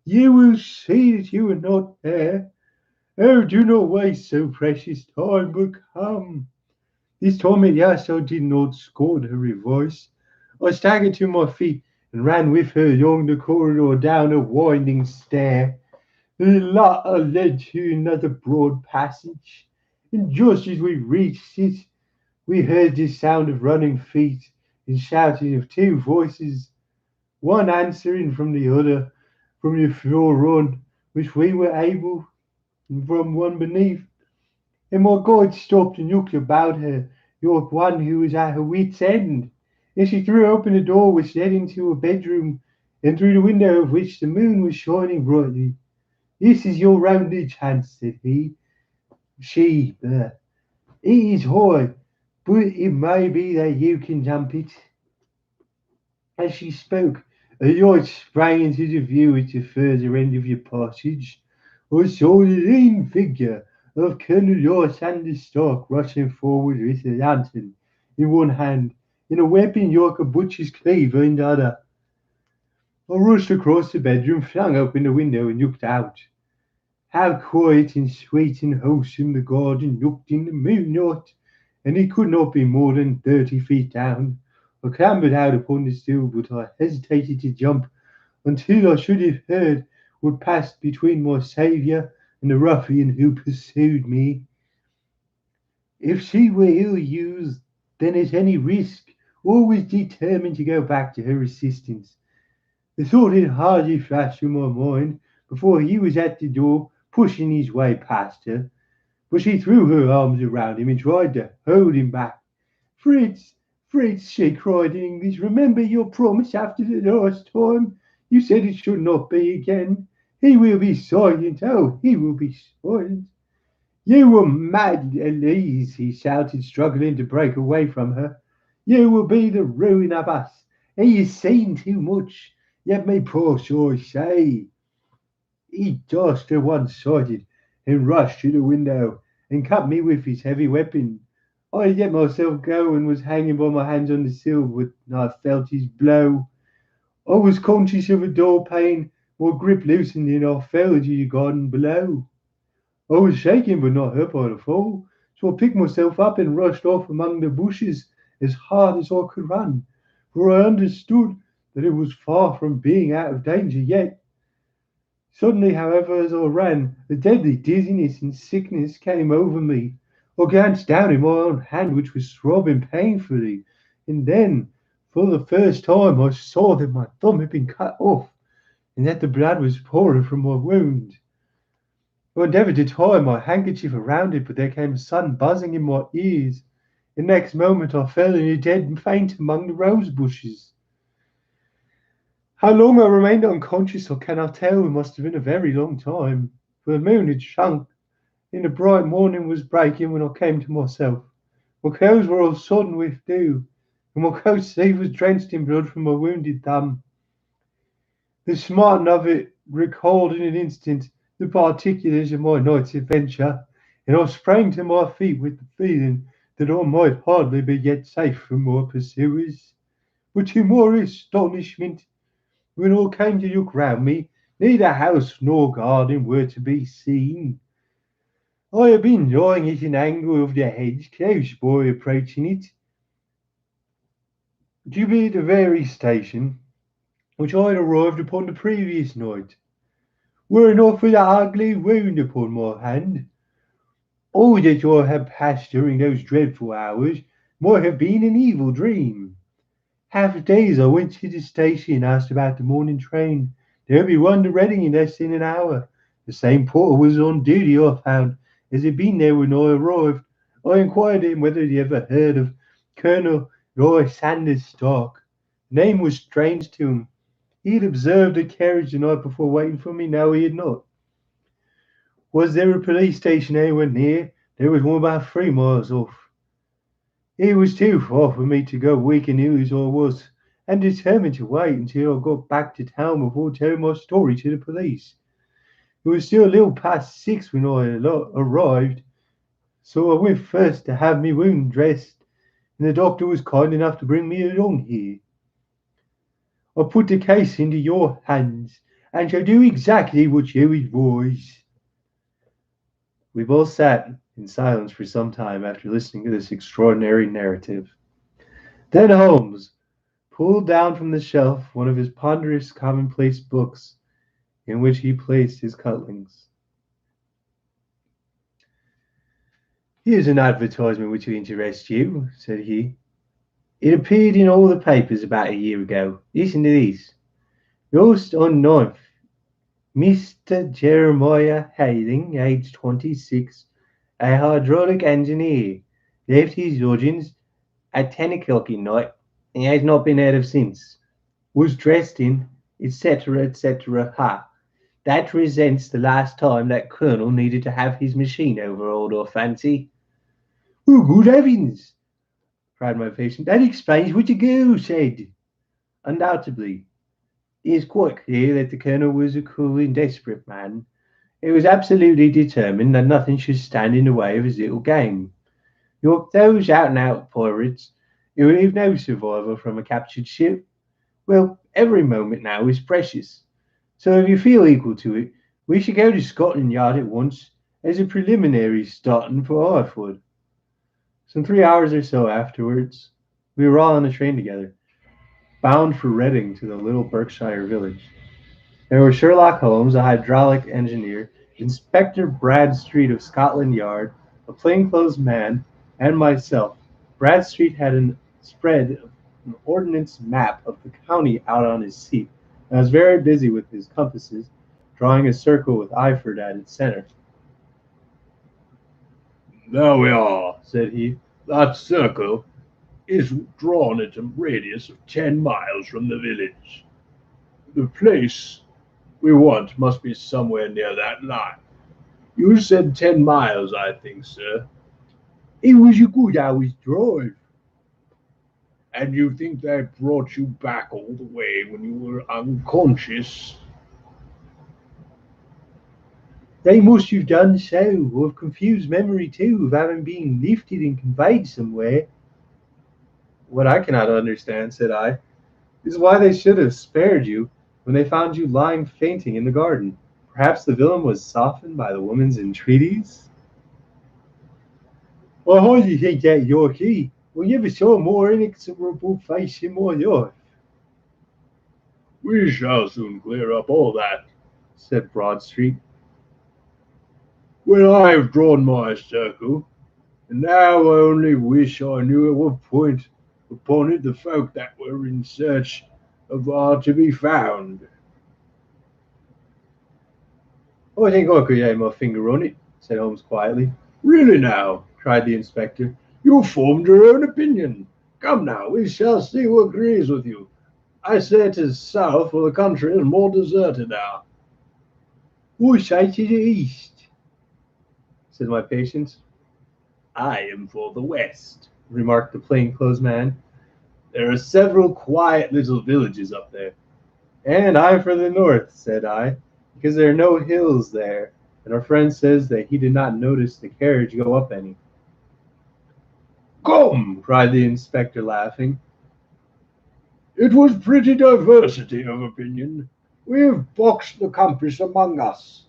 You will see that you are not there. Oh, do not waste so precious time, but come." This time at last I did not scorn her advice. I staggered to my feet and ran with her along the corridor down a winding stair. The latter led to another broad passage, and just as we reached it, we heard the sound of running feet and shouting of two voices, one answering from the other from the floor on which we were able, and from one beneath. And my guide stopped and looked about her like one who was at her wit's end. And she threw open the door which led into a bedroom, and through the window of which the moon was shining brightly. "This is your only chance," said he. She, it is high, but it may be that you can jump it. As she spoke, a light sprang into the view at the further end of the passage. I saw the lean figure of Colonel Lysander Stark rushing forward with a lantern in one hand and a weapon like a butcher's cleaver in the other. I rushed across the bedroom, flung open the window, and looked out. How quiet and sweet and wholesome the garden looked in the moonlight, and it could not be more than 30 feet down. I clambered out upon the sill, but I hesitated to jump until I should have heard what passed between my saviour and the ruffian who pursued me. If she were ill used, then at any risk, always determined to go back to her assistance. The thought had hardly flashed through my mind before he was at the door, pushing his way past her. But she threw her arms around him and tried to hold him back. Fritz, Fritz, she cried in English, remember your promise after the last time. You said it should not be again. He will be silent. Oh, he will be silent. You were mad, Elise, he shouted, struggling to break away from her. You will be the ruin of us. He has seen too much. Let me push, I say. He tossed her one-sided and rushed to the window and cut me with his heavy weapon. I had let myself go and was hanging by my hands on the sill when I felt his blow. I was conscious of a door pane, my grip loosened and I fell into the garden below. I was shaken but not hurt by the fall, so I picked myself up and rushed off among the bushes as hard as I could run, for I understood that it was far from being out of danger yet. Suddenly, however, as I ran, a deadly dizziness and sickness came over me. I glanced down at my own hand, which was throbbing painfully, and then, for the first time, I saw that my thumb had been cut off, and that the blood was pouring from my wound. I endeavoured to tie my handkerchief around it, but there came a sudden buzzing in my ears. The next moment I fell in a dead faint among the rose bushes. How long I remained unconscious I cannot tell. It must have been a very long time, for the moon had sunk, and the bright morning was breaking when I came to myself. My clothes were all sodden with dew, and my coat sleeve was drenched in blood from my wounded thumb. The smarting of it recalled in an instant the particulars of my night's adventure, and I sprang to my feet with the feeling that I might hardly be yet safe from my pursuers. But to my astonishment, when I came to look round me, neither house nor garden were to be seen. I had been lying at an angle of the hedge close by approaching it, to be at the very station which I had arrived upon the previous night. Were it not for the ugly wound upon my hand, all that I had passed during those dreadful hours might have been an evil dream. Half a days I went to the station and asked about the morning train. There would be one ready in less than an hour. The same porter was on duty, I found, as had been there when I arrived. I inquired him whether he ever heard of Colonel Roy Sanders Stark. The name was strange to him. He had observed a carriage the night before waiting for me. No, he had not. Was there a police station anywhere near? There was one about 3 miles off. It was too far for me to go, weak and ill as I was, and determined to wait until I got back to town before telling my story to the police. It was still a little past 6 when I arrived, so I went first to have my wound dressed, and the doctor was kind enough to bring me along here. I put the case into your hands, and shall do exactly what you advise. We both sat in silence for some time after listening to this extraordinary narrative. Then Holmes pulled down from the shelf one of his ponderous commonplace books in which he placed his cutlings. Here's an advertisement which will interest you, said he. It appeared in all the papers about a year ago. Listen to this. Lost on ninth. Mr. Jeremiah Hayling, aged 26, a hydraulic engineer, left his lodgings at 10 o'clock at night and has not been heard of since. Was dressed in, etc., etc. Ha! That resents the last time that colonel needed to have his machine overhauled, or fancy. Oh, good heavens! Cried my patient. That explains what the girl said. Undoubtedly, it is quite clear that the colonel was a cool and desperate man. He was absolutely determined that nothing should stand in the way of his little game. Those out-and-out pirates who leave no survivor from a captured ship, well, every moment now is precious. So if you feel equal to it, we should go to Scotland Yard at once as a preliminary starting for Hartford. Some 3 hours or so afterwards, we were all on the train together, bound for Reading to the little Berkshire village. There were Sherlock Holmes, a hydraulic engineer, Inspector Bradstreet of Scotland Yard, a plainclothes man, and myself. Bradstreet had spread an ordnance map of the county out on his seat, and was very busy with his compasses, drawing a circle with Iford at its center. There we are, said he. That circle is drawn at a radius of 10 miles from the village. The place we want must be somewhere near that line. You said 10 miles, I think, sir. It was a good hour's drive. And you think they brought you back all the way when you were unconscious? They must have done so, or have confused memory too of having been lifted and conveyed somewhere. What I cannot understand, said I, is why they should have spared you when they found you lying fainting in the garden. Perhaps the villain was softened by the woman's entreaties? I hardly think that, Yorkie. I never saw a more inexorable face in my life. We shall soon clear up all that, said Bradstreet. When I have drawn my circle, and now I only wish I knew at what point upon it the folk that were in search of are to be found. I think I could lay my finger on it, said Holmes quietly. Really now, cried the inspector. You've formed your own opinion. Come now, we shall see who agrees with you. I say it is south, for the country is more deserted now. I say to the east, said my patient. I am for the west, remarked the plainclothes man. There are several quiet little villages up there. And I for the north, said I, because there are no hills there, and our friend says that he did not notice the carriage go up any. Come, cried the inspector, laughing. It was pretty diversity of opinion. We have boxed the compass among us.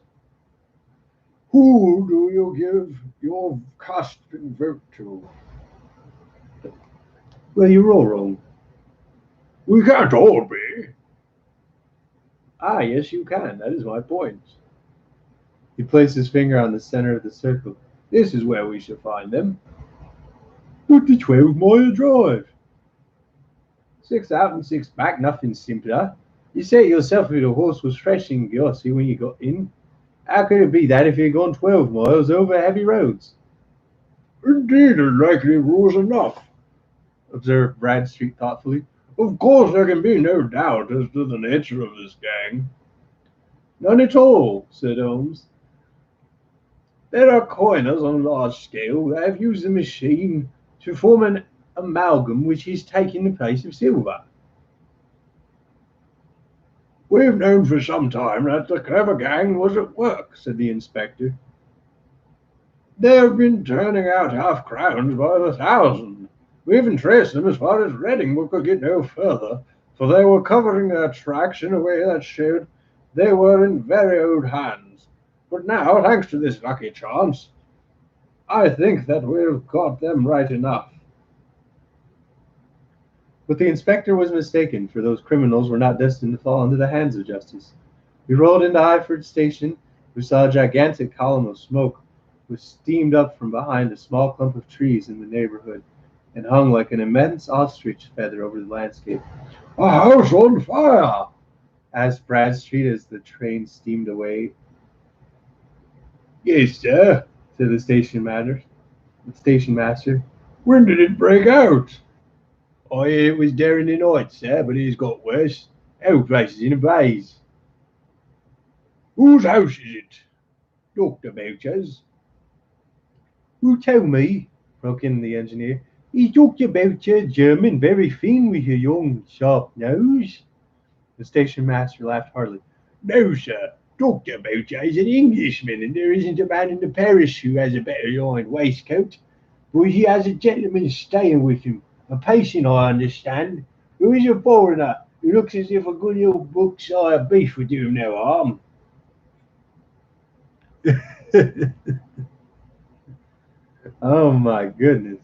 Who do you give your cast and vote to? Well, you're all wrong. We can't all be. Ah, yes, you can. That is my point. He placed his finger on the center of the circle. This is where we shall find them. But the 12-mile drive. 6 out and 6 back, nothing simpler. You say it yourself that the horse was fresh and glossy when you got in. How could it be that if he had gone 12 miles over heavy roads? Indeed, a likely rules enough, observed Bradstreet thoughtfully. Of course, there can be no doubt as to the nature of this gang. None at all, said Holmes. There are coiners on a large scale that have used the machine to form an amalgam which is taking the place of silver. We've known for some time that the clever gang was at work, said the inspector. They have been turning out half-crowns by the thousand. We even traced them as far as Reading, but could get no further, for they were covering their tracks in a way that showed they were in very old hands. But now, thanks to this lucky chance, I think that we've got them right enough. But the inspector was mistaken, for those criminals were not destined to fall into the hands of justice. We rolled into Highford Station. We saw a gigantic column of smoke, which steamed up from behind a small clump of trees in the neighborhood, and hung like an immense ostrich feather over the landscape. "A house on fire!" asked Bradstreet as the train steamed away. "Yes, sir," said the station master. "When did it break out?" "I hear it was during the night, sir, but it's got worse. Whole place is in a blaze." Whose house is it? Dr. Boucher's. Who tell me? Broke in the engineer. He talked about your German very thin with your young sharp nose. The station master laughed heartily. No, sir. Dr. Boucher is an Englishman, and there isn't a man in the parish who has a better lined waistcoat. But he has a gentleman staying with him, a patient, I understand, who is a foreigner, who looks as if a good little Brookshire beef would do him no harm. Oh my goodness.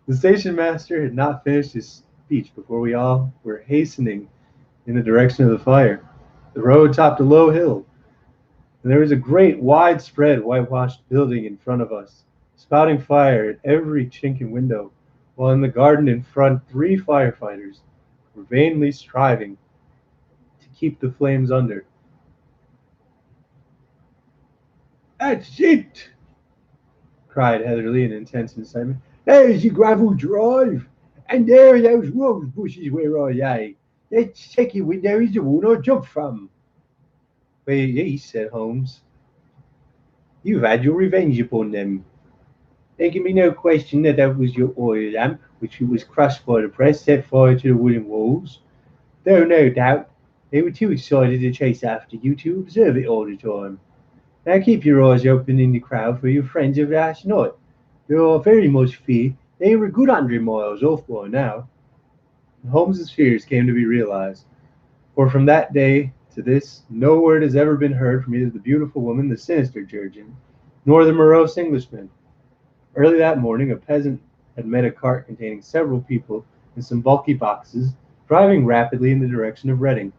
The station master had not finished his speech before we all were hastening in the direction of the fire. The road topped a low hill, and there was a great widespread whitewashed building in front of us, spouting fire at every chink and window, while in the garden in front 3 firefighters were vainly striving to keep the flames under. That's it, Cried Heatherly in intense excitement. there's the gravel drive, and there are those rose bushes where I lay. That second window is the one I jumped from. Wait, yes, said Holmes. You've had your revenge upon them. There can be no question that that was your oil lamp, which was crushed by the press, set fire to the wooden walls. Though no doubt they were too excited to chase after you to observe it all the time. Now keep your eyes open in the crowd for your friends of last night. There are very much fear they were a good 100 miles off by now. And Holmes's fears came to be realized, for from that day to this no word has ever been heard from either the beautiful woman, the sinister Georgian, nor the morose Englishman. Early that morning a peasant had met a cart containing several people and some bulky boxes, driving rapidly in the direction of Reading.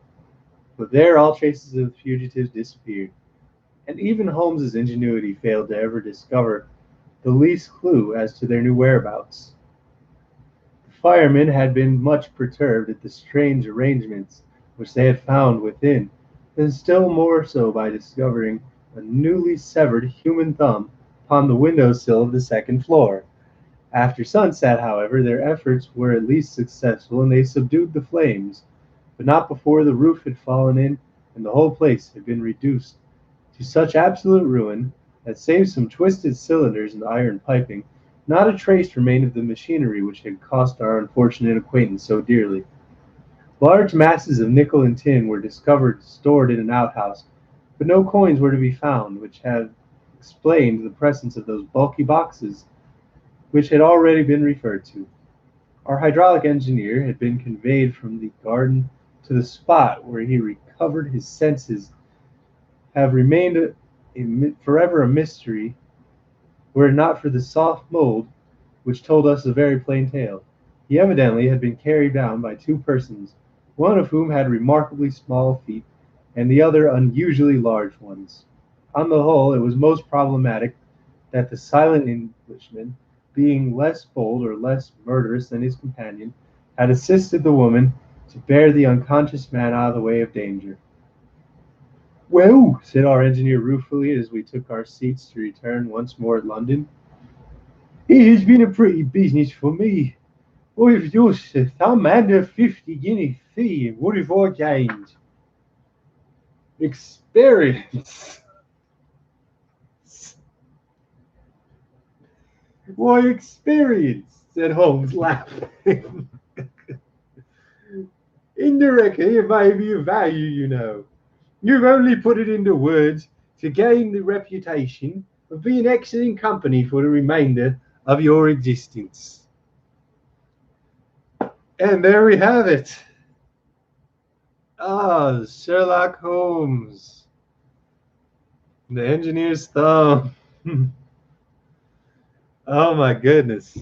But there all traces of the fugitives disappeared, and even Holmes's ingenuity failed to ever discover the least clue as to their new whereabouts. The firemen had been much perturbed at the strange arrangements which they had found within, and still more so by discovering a newly severed human thumb upon the window sill of the second floor. After sunset, however, their efforts were at least successful, and they subdued the flames, but not before the roof had fallen in and the whole place had been reduced to such absolute ruin that, save some twisted cylinders and iron piping, not a trace remained of the machinery which had cost our unfortunate acquaintance so dearly. Large masses of nickel and tin were discovered stored in an outhouse, but no coins were to be found, which had explained the presence of those bulky boxes which had already been referred to. Our hydraulic engineer had been conveyed from the garden to the spot where he recovered his senses, have remained forever a mystery, were it not for the soft mold which told us a very plain tale. He evidently had been carried down by 2 persons, one of whom had remarkably small feet, and the other unusually large ones. On the whole, it was most problematic that the silent Englishman, being less bold or less murderous than his companion, had assisted the woman to bear the unconscious man out of the way of danger. "Well," said our engineer ruefully as we took our seats to return once more to London, "it has been a pretty business for me. I've lost a thumb and a 50-guinea fee, and what have I gained?" "Experience." "Why, experience," said Holmes, laughing. "Indirectly, it may be of value, you know. You've only put it into words to gain the reputation of being excellent company for the remainder of your existence." And there we have it. Ah, Sherlock Holmes. The engineer's thumb. Oh my goodness.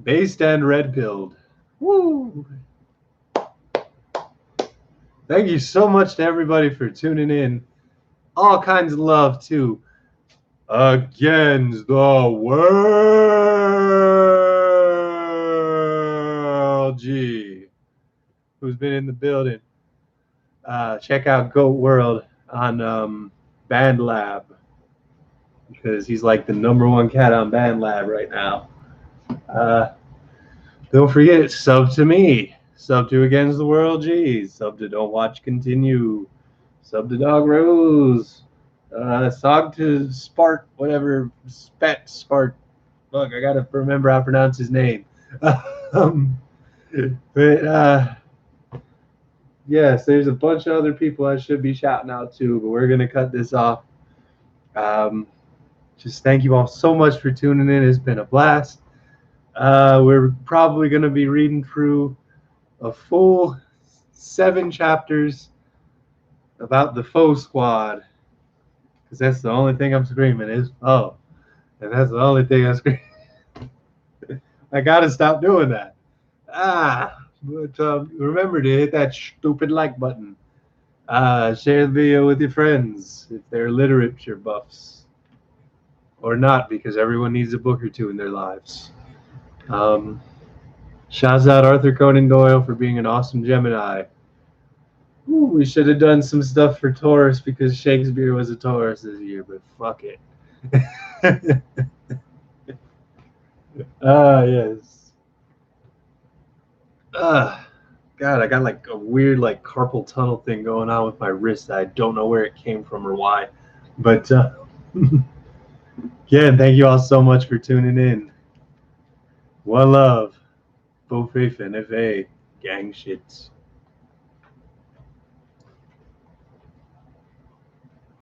Based and red pilled. Woo! Thank you so much to everybody for tuning in. All kinds of love to Against the World G, who's been in the building. Check out Goat World on Band Lab, because he's like the #1 cat on Band Lab right now. Don't forget, sub to me, sub to Against the World G, sub to Don't Watch Continue, Sub the dog rose. Sog to Spart, whatever. Spart. Look, I gotta remember how to pronounce his name. um, but yes, there's a bunch of other people I should be shouting out to, but we're gonna cut this off. Um, just thank you all so much for tuning in. It's been a blast. We're probably gonna be reading through a full 7 chapters about the Foe Squad, because that's the only thing I'm screaming is oh, and that's the only thing I'm screaming. I gotta stop doing that. But remember to hit that stupid like button. Share the video with your friends if they're literature buffs, or not, because everyone needs a book or two in their lives. Shouts out Arthur Conan Doyle for being an awesome Gemini. Ooh, we should have done some stuff for Taurus because Shakespeare was a Taurus this year, but fuck it. Yes. God, I got like a weird like carpal tunnel thing going on with my wrist. I don't know where it came from or why. But again, thank you all so much for tuning in. One love. Bo Faith NFA. Gang shits.